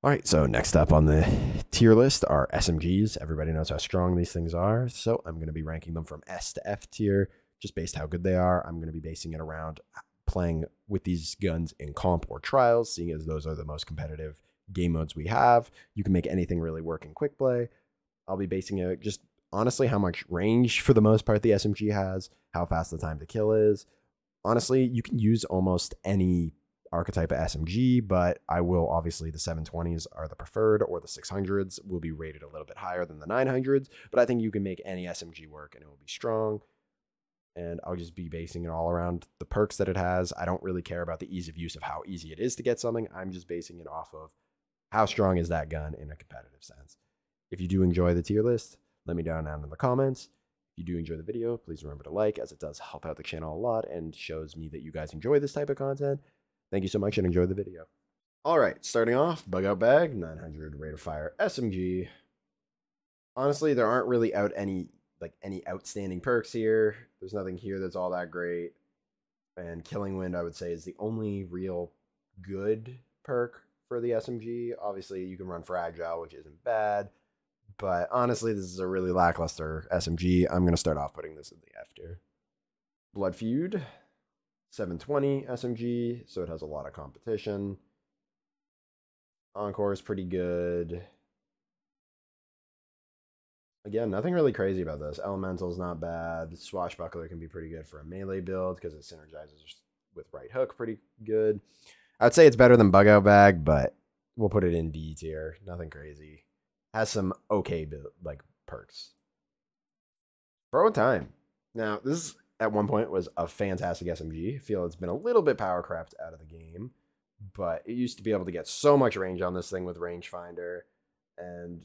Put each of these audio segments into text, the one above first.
All right, so next up on the tier list are SMGs. Everybody knows how strong these things are, so I'm going to be ranking them from S to F tier, just based how good they are. I'm going to be basing it around playing with these guns in comp or trials, seeing as those are the most competitive game modes we have. You can make anything really work in quick play. I'll be basing it just honestly how much range for the most part the SMG has, how fast the time to kill is. Honestly, you can use almost any archetype of SMG, but I will obviously the 720s are the preferred, or the 600s will be rated a little bit higher than the 900s, but I think you can make any SMG work and it will be strong. And I'll just be basing it all around the perks that it has. I don't really care about the ease of use of how easy it is to get something. I'm just basing it off of how strong is that gun in a competitive sense. If you do enjoy the tier list, let me down in the comments. If you do enjoy the video, please remember to like, as it does help out the channel a lot and shows me that you guys enjoy this type of content. Thank you so much and enjoy the video. All right, starting off, Bug Out Bag, 900 rate of fire SMG. Honestly, there aren't really any outstanding perks here. There's nothing here that's all that great. And Killing Wind, I would say, is the only real good perk for the SMG. Obviously, you can run Fragile, which isn't bad. But honestly, this is a really lackluster SMG. I'm going to start off putting this in the F tier. Blood Feud, 720 SMG, so it has a lot of competition. Encore is pretty good. Again, nothing really crazy about this. Elemental's not bad. Swashbuckler can be pretty good for a melee build because it synergizes with right hook pretty good. I'd say it's better than Bug Out Bag, but we'll put it in D tier. Nothing crazy. Has some okay perks. Borrowed Time. Now, this at one point was a fantastic SMG. I feel it's been a little bit power crept out of the game, but it used to be able to get so much range on this thing with Rangefinder, and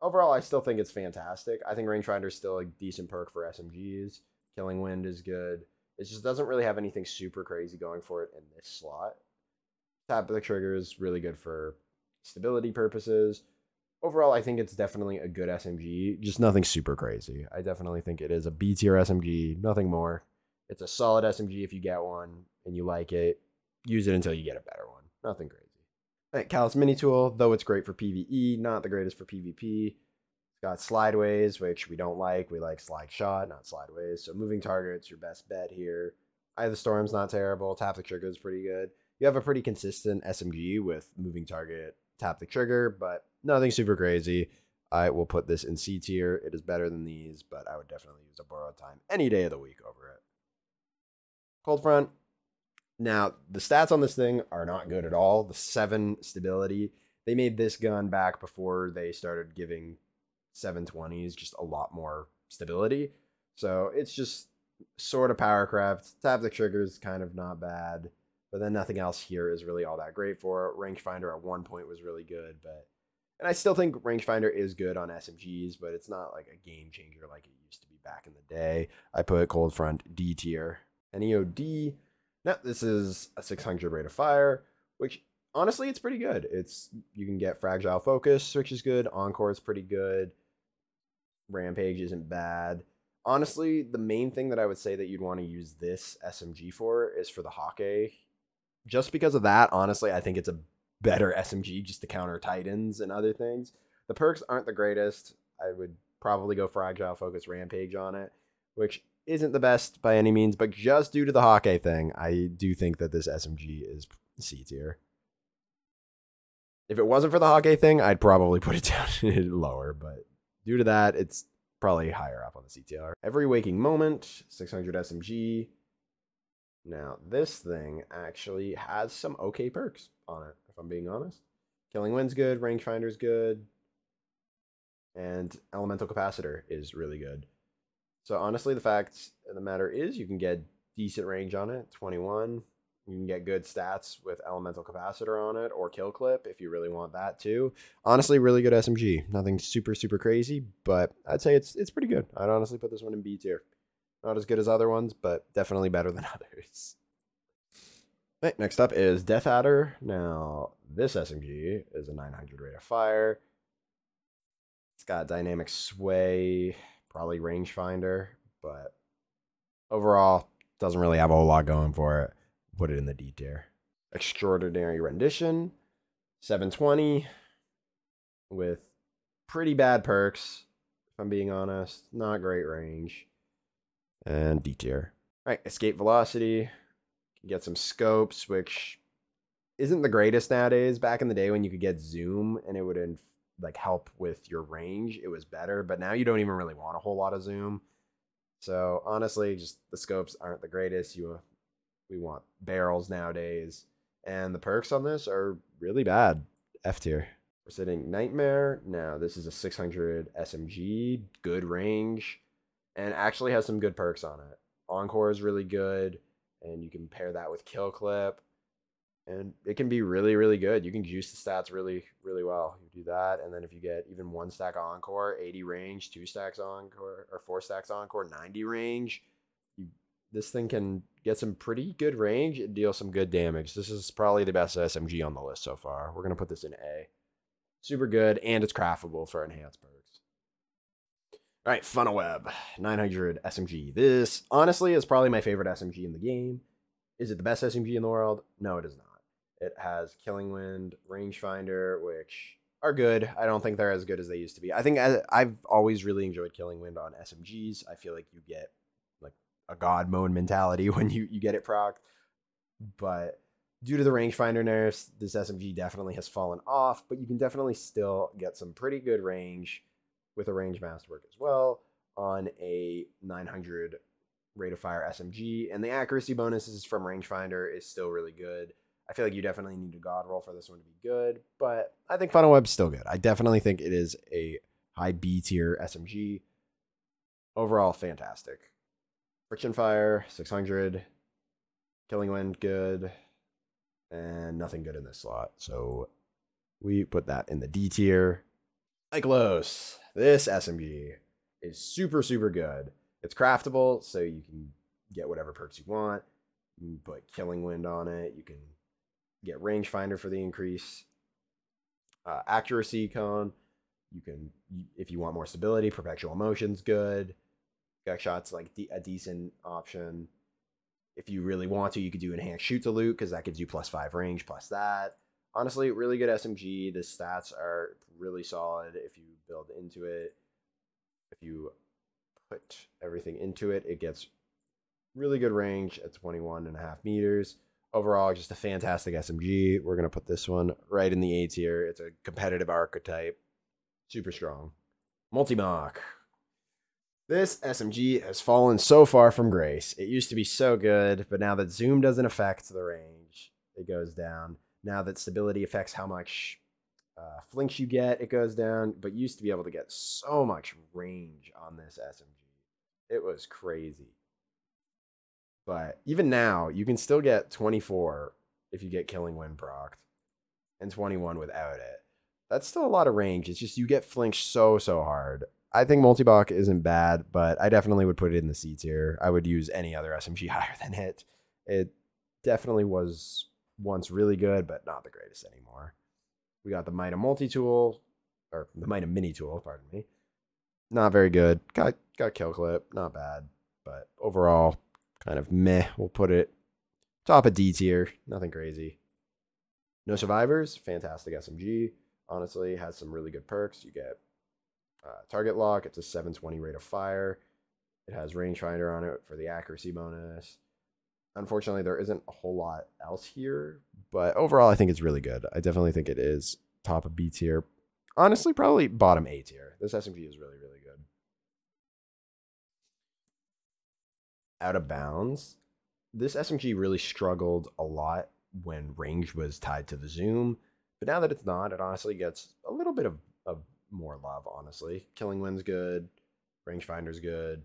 overall, I still think it's fantastic. I think Rangefinder is still a decent perk for SMGs. Killing Wind is good. It just doesn't really have anything super crazy going for it in this slot. Tap the Trigger is really good for stability purposes. Overall, I think it's definitely a good SMG, just nothing super crazy. I definitely think it is a B tier SMG, nothing more. It's a solid SMG if you get one and you like it. Use it until you get a better one. Nothing crazy. Right, Callus Mini Tool, though it's great for PvE, not the greatest for PvP. It's got Slideways, which we don't like. We like Slide Shot, not Slideways. So moving target's your best bet here. Eye of the Storm's not terrible. Tap the Trigger is pretty good. You have a pretty consistent SMG with moving target, tap the trigger, but nothing super crazy. I will put this in C tier. It is better than these, but I would definitely use a Borrowed Time any day of the week over it. Cold Front. Now, the stats on this thing are not good at all. The 7 stability. They made this gun back before they started giving 720s just a lot more stability. So it's just sort of powercraft. Tap the trigger is kind of not bad. But then nothing else here is really all that great for it. Rangefinder at one point was really good, and I still think Rangefinder is good on SMGs, but it's not like a game changer like it used to be back in the day. I put Cold Front D tier. NEOD. Now this is a 600 rate of fire, which honestly it's pretty good. You can get Fragile Focus, which is good. Encore is pretty good. Rampage isn't bad. Honestly, the main thing that I would say that you'd want to use this SMG for is for the Hawkeye. Just because of that, honestly, I think it's a better SMG just to counter Titans and other things. The perks aren't the greatest. I would probably go Fragile Focus Rampage on it, which isn't the best by any means, but just due to the Hawkeye thing, I do think that this SMG is C tier. If it wasn't for the Hawkeye thing, I'd probably put it down lower, but due to that, it's probably higher up on the C tier. Every Waking Moment, 600 SMG. Now, this thing actually has some okay perks on it, if I'm being honest. Killing Wind's good, Rangefinder's good, and Elemental Capacitor is really good. So honestly, the fact of the matter is you can get decent range on it, 21. You can get good stats with Elemental Capacitor on it, or Kill Clip if you really want that too. Honestly, really good SMG. Nothing super, super crazy, but I'd say it's pretty good. I'd honestly put this one in B tier. Not as good as other ones, but definitely better than others. Right, next up is Death Adder. Now, this SMG is a 900 rate of fire. It's got Dynamic Sway, probably Rangefinder, but overall, doesn't really have a whole lot going for it. Put it in the D tier. Extraordinary Rendition, 720. with pretty bad perks, if I'm being honest. Not great range. And D tier. All right, escape velocity. Can get some scopes, which isn't the greatest nowadays. Back in the day when you could get zoom and it would like help with your range, it was better. But now you don't even really want a whole lot of zoom. So honestly, just the scopes aren't the greatest. We want barrels nowadays, and the perks on this are really bad. F tier. We're sitting Nightmare. Now this is a 600 SMG, good range, and actually has some good perks on it. Encore is really good, and you can pair that with Kill Clip, and it can be really, really good. You can juice the stats really, really well. You do that, and then if you get even 1 stack Encore, 80 range, 2 stacks Encore, or 4 stacks Encore, 90 range, this thing can get some pretty good range and deal some good damage. This is probably the best SMG on the list so far. We're going to put this in A. Super good, and it's craftable for enhanced perks. All right, Funnel Web, 900 SMG. This, honestly, is probably my favorite SMG in the game. Is it the best SMG in the world? No, it is not. It has Killing Wind, Rangefinder, which are good. I don't think they're as good as they used to be. I think I've always really enjoyed Killing Wind on SMGs. I feel like you get like a god mode mentality when you get it procced. But due to the rangefinder nerfs, this SMG definitely has fallen off, but you can definitely still get some pretty good range with a range masterwork as well on a 900 rate of fire SMG, and the accuracy bonuses from rangefinder is still really good. I feel like you definitely need a god roll for this one to be good, but I think Funnel Web's still good. I definitely think it is a high B tier SMG. Overall, fantastic. Friction Fire, 600. Killing Wind, good. And nothing good in this slot. So we put that in the D tier. Cyclos. This SMG is super, super good. It's craftable, so you can get whatever perks you want. You can put Killing Wind on it. You can get Rangefinder for the increase. Accuracy cone. You can, if you want more stability, Perpetual Motion's good. Got shots like a decent option. If you really want to, you could do Enhanced Shoot to Loot, because that gives you +5 range plus that. Honestly, really good SMG. The stats are really solid if you build into it. If you put everything into it, it gets really good range at 21.5 meters. Overall, just a fantastic SMG. We're going to put this one right in the A tier. It's a competitive archetype. Super strong. Multi-Mach. This SMG has fallen so far from grace. It used to be so good, but now that zoom doesn't affect the range, it goes down. Now that stability affects how much flinch you get, it goes down. But you used to be able to get so much range on this SMG. It was crazy. But even now, you can still get 24 if you get Killing Wind procced, and 21 without it. That's still a lot of range. It's just you get flinched so hard. I think Multi-Mach isn't bad, but I definitely would put it in the C tier. I would use any other SMG higher than it. It definitely was once really good, but not the greatest anymore. We got the Mida Multi-Tool, or the Mida Mini-Tool, pardon me. Not very good. Got Kill Clip, not bad, but overall, kind of meh. We'll put it top of D tier. Nothing crazy. No Survivors, fantastic SMG. Honestly, has some really good perks. You get target lock. It's a 720 rate of fire. It has rangefinder on it for the accuracy bonus. Unfortunately, there isn't a whole lot else here, but overall, I think it's really good. I definitely think it is top of B tier. Honestly, probably bottom A tier. This SMG is really, really good. Out of Bounds. This SMG really struggled a lot when range was tied to the zoom, but now that it's not, it honestly gets a little bit of more love, honestly. Killing Wind's good. Rangefinder's good.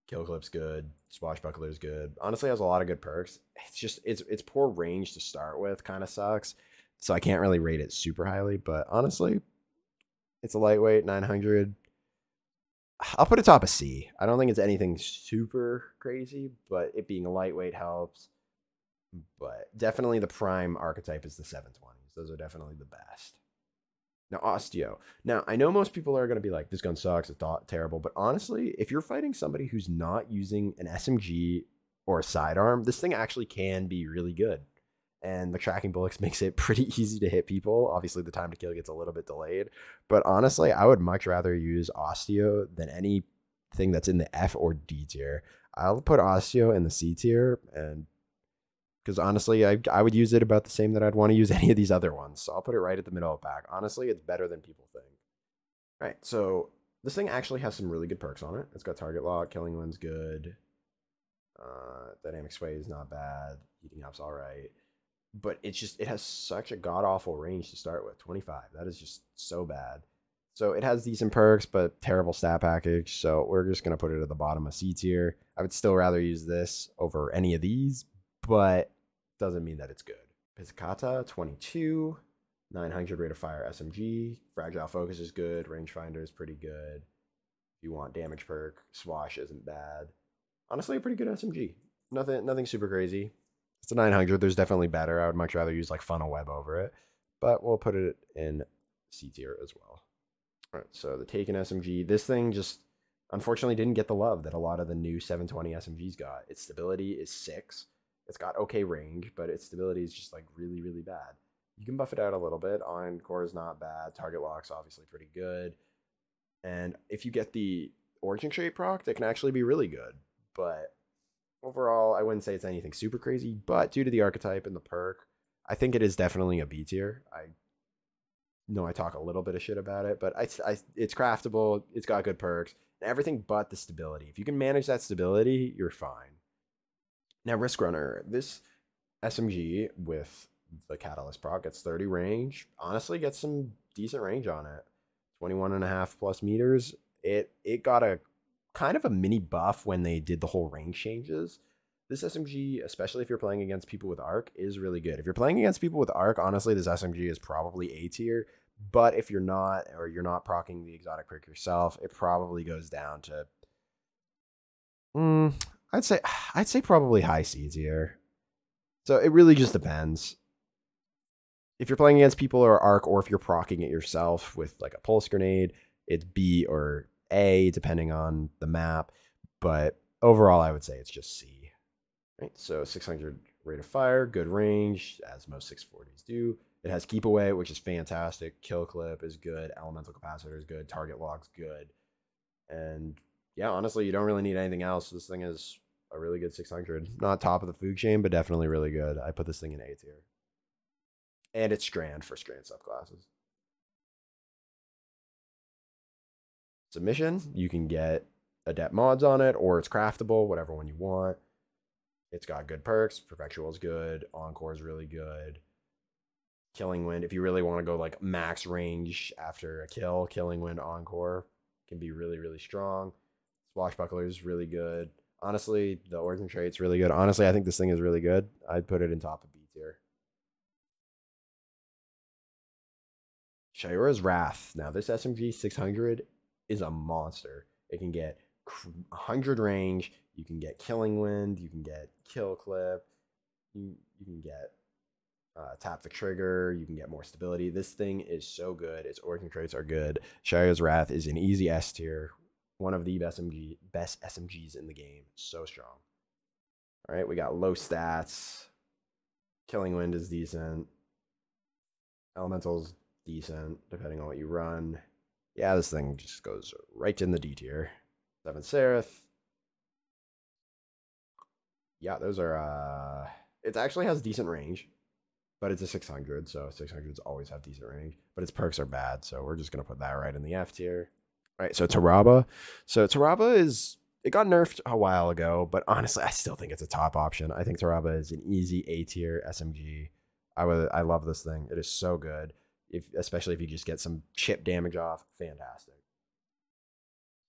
Kill Clip's good. Swashbuckler's good. Honestly, has a lot of good perks. It's just, it's poor range to start with. Kind of sucks. So I can't really rate it super highly, but honestly, it's a lightweight 900. I'll put it top of C. I don't think it's anything super crazy, but it being a lightweight helps. But definitely the prime archetype is the 720s. Those are definitely the best. Now, Osteo. Now, I know most people are going to be like, this gun sucks, it's terrible. But honestly, if you're fighting somebody who's not using an SMG or a sidearm, this thing actually can be really good. and the tracking bullets makes it pretty easy to hit people. Obviously, the time to kill gets a little bit delayed, but honestly, I would much rather use Osteo than anything that's in the F or D tier. I'll put Osteo in the C tier, and because honestly, I would use it about the same that I'd want to use any of these other ones. So I'll put it right at the middle of the pack. Honestly, it's better than people think. All right, so this thing actually has some really good perks on it. It's got target lock, killing wind's good. Dynamic sway is not bad. Heating up's all right. But it has such a god awful range to start with. 25. That is just so bad. So it has decent perks, but terrible stat package. So we're just gonna put it at the bottom of C tier. I would still rather use this over any of these, but doesn't mean that it's good. Pizzicato, 22. 900 rate of fire SMG. Fragile focus is good. Rangefinder is pretty good. If you want damage perk, Swash isn't bad. Honestly, a pretty good SMG. Nothing super crazy. It's a 900. There's definitely better. I would much rather use like Funnel Web over it, but we'll put it in C tier as well. All right, so the Taken SMG. This thing just unfortunately didn't get the love that a lot of the new 720 SMGs got. Its stability is 6. It's got okay range, but its stability is just like really, really bad. You can buff it out a little bit. Encore is not bad. Target lock's obviously pretty good. And if you get the Origin Trait proc, that can actually be really good. But overall, I wouldn't say it's anything super crazy. But due to the archetype and the perk, I think it is definitely a B tier. I know I talk a little bit of shit about it, but it's craftable. It's got good perks. And everything but the stability. If you can manage that stability, you're fine. Now, Risk Runner. This SMG with the Catalyst proc gets 30 range. Honestly, gets some decent range on it. 21.5 plus meters. It got a kind of a mini buff when they did the whole range changes. This SMG, especially if you're playing against people with arc, is really good. If you're playing against people with arc, honestly, this SMG is probably A tier. But if you're not, or you're not proccing the exotic perk yourself, it probably goes down to I'd say probably high C tier. So it really just depends. If you're playing against people or arc, or if you're proccing it yourself with like a pulse grenade, it's B or A depending on the map. But overall, I would say it's just C. Right. So 600 rate of fire, good range, as most 640s do. It has keep away, which is fantastic. Kill clip is good. Elemental capacitor is good. Target lock's good. And yeah, honestly, you don't really need anything else. This thing is a really good 600. Not top of the food chain, but definitely really good. I put this thing in A tier. And it's Strand for Strand subclasses. Submission, you can get adept mods on it, or it's craftable, whatever one you want. It's got good perks. Perpetual is good. Encore is really good. Killing Wind, if you really want to go like max range after a kill, Killing Wind Encore can be really, really strong. Swashbuckler is really good. Honestly, the Origin Trait's really good. Honestly, I think this thing is really good. I'd put it in top of B tier. Shayura's Wrath. Now, this SMG 600 is a monster. It can get 100 range. You can get Killing Wind. You can get Kill Clip. You can get tap the trigger. You can get more stability. This thing is so good. Its Origin Traits are good. Shayura's Wrath is an easy S tier. One of the best SMGs in the game. So strong. All right, we got low stats. Killing Wind is decent. Elemental's decent, depending on what you run. Yeah, this thing just goes right in the D tier. 7 Seraph. Yeah, those are... It actually has decent range, but it's a 600, so 600s always have decent range. But its perks are bad, so we're just going to put that right in the F tier. All right, so Taraba. So Taraba is... It got nerfed a while ago, but honestly, I still think it's a top option. I think Taraba is an easy A tier SMG. I love this thing. It is so good. Especially if you just get some chip damage off, fantastic.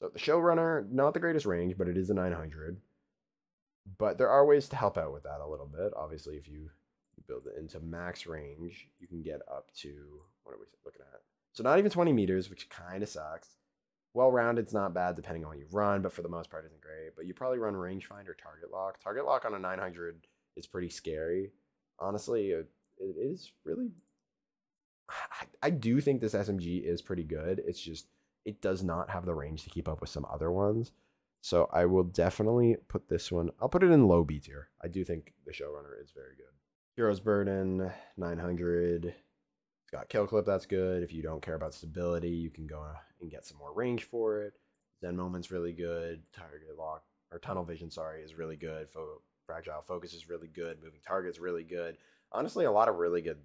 So the Showrunner, not the greatest range, but it is a 900. But there are ways to help out with that a little bit. Obviously, if you build it into max range, you can get up to, what are we looking at? So not even 20 meters, which kind of sucks. Well-rounded's not bad depending on what you run, but for the most part isn't great. But you probably run rangefinder, target lock. Target lock on a 900 is pretty scary. Honestly, it is really... I do think this SMG is pretty good. It's just, it does not have the range to keep up with some other ones. So I will definitely put this one, I'll put it in low B tier. I do think the Showrunner is very good. Hero's Burden, 900. It's got Kill Clip, that's good. If you don't care about stability, you can go and get some more range for it. Zen Moment's really good. Target Lock, or Tunnel Vision, sorry, is really good. Fragile Focus is really good. Moving Target's really good. Honestly, a lot of really good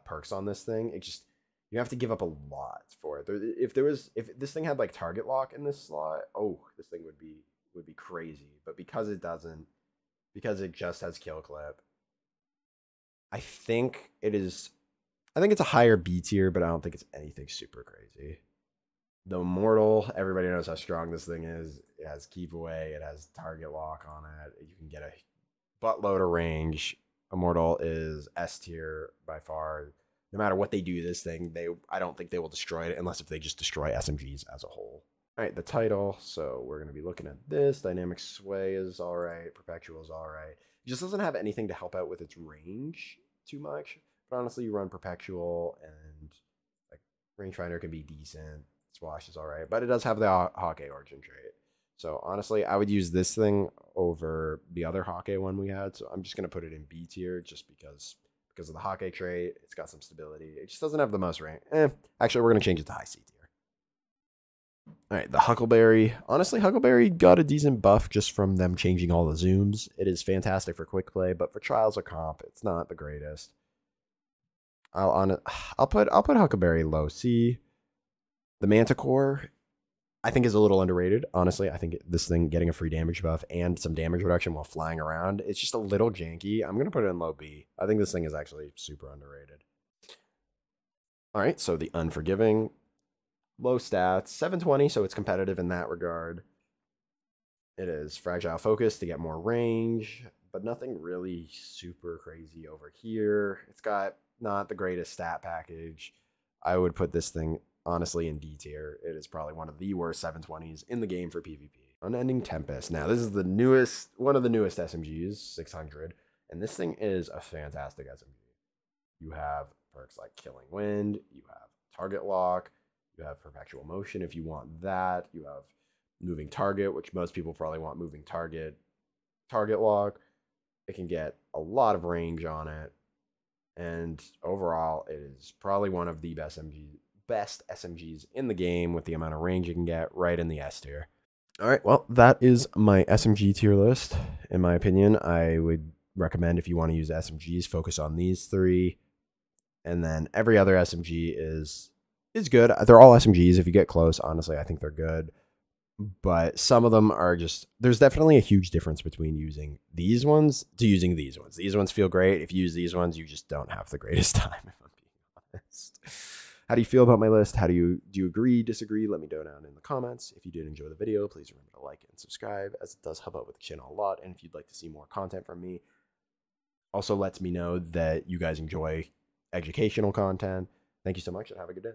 perks on this thing. It just, you have to give up a lot for it. If this thing had like Target Lock in this slot, oh, this thing would be crazy. But because it doesn't, because it just has Kill Clip, I think it's a higher B tier, but I don't think it's anything super crazy. The Immortal, everybody knows how strong this thing is. It has Keep Away, it has Target Lock on it. You can get a buttload of range. Immortal is S tier by far. No matter what they do this thing, I don't think they will destroy it unless if they just destroy SMGs as a whole. All right, the title. So we're going to be looking at this. Dynamic Sway is all right. Perpetual is all right. It just doesn't have anything to help out with its range too much. But honestly, you run Perpetual and like Rangefinder can be decent. Swash is all right, but it does have the Hawkeye origin trait. So honestly, I would use this thing over the other Hawkeye one we had. So I'm just going to put it in B tier just because of the Hawkeye trait. It's got some stability. It just doesn't have the most range. Actually, we're going to change it to high C tier. All right, the Huckleberry. Honestly, Huckleberry got a decent buff just from them changing all the zooms. It is fantastic for quick play, but for trials or comp, it's not the greatest. I'll put Huckleberry low C. The Manticore, I think, is a little underrated. Honestly, I think this thing getting a free damage buff and some damage reduction while flying around, it's just a little janky. I'm going to put it in low B. I think this thing is actually super underrated. All right, so the Unforgiving, low stats, 720, so it's competitive in that regard. It is Fragile Focus to get more range, but nothing really super crazy over here. It's got not the greatest stat package. I would put this thing honestly in D tier. It is probably one of the worst 720s in the game for PvP. Unending Tempest. Now, this is one of the newest SMGs, 600, and this thing is a fantastic SMG. You have perks like Killing Wind, you have Target Lock, you have Perpetual Motion if you want that, you have Moving Target, which most people probably want Moving Target, Target Lock. It can get a lot of range on it, and overall, it is probably one of the best SMGs in the game with the amount of range you can get, right in the S tier. All right, well, that is my SMG tier list. In my opinion, I would recommend if you want to use SMGs, focus on these three, and then every other SMG is good. They're all SMGs. If you get close, honestly, I think they're good. But some of them are just, there's definitely a huge difference between using these ones to using these ones. These ones feel great. If you use these ones, you just don't have the greatest time, if I'm being honest. How do you feel about my list? Do you agree, disagree? Let me know down in the comments. If you did enjoy the video, please remember to like and subscribe, as it does help out with the channel a lot. And if you'd like to see more content from me, also lets me know that you guys enjoy educational content. Thank you so much and have a good day.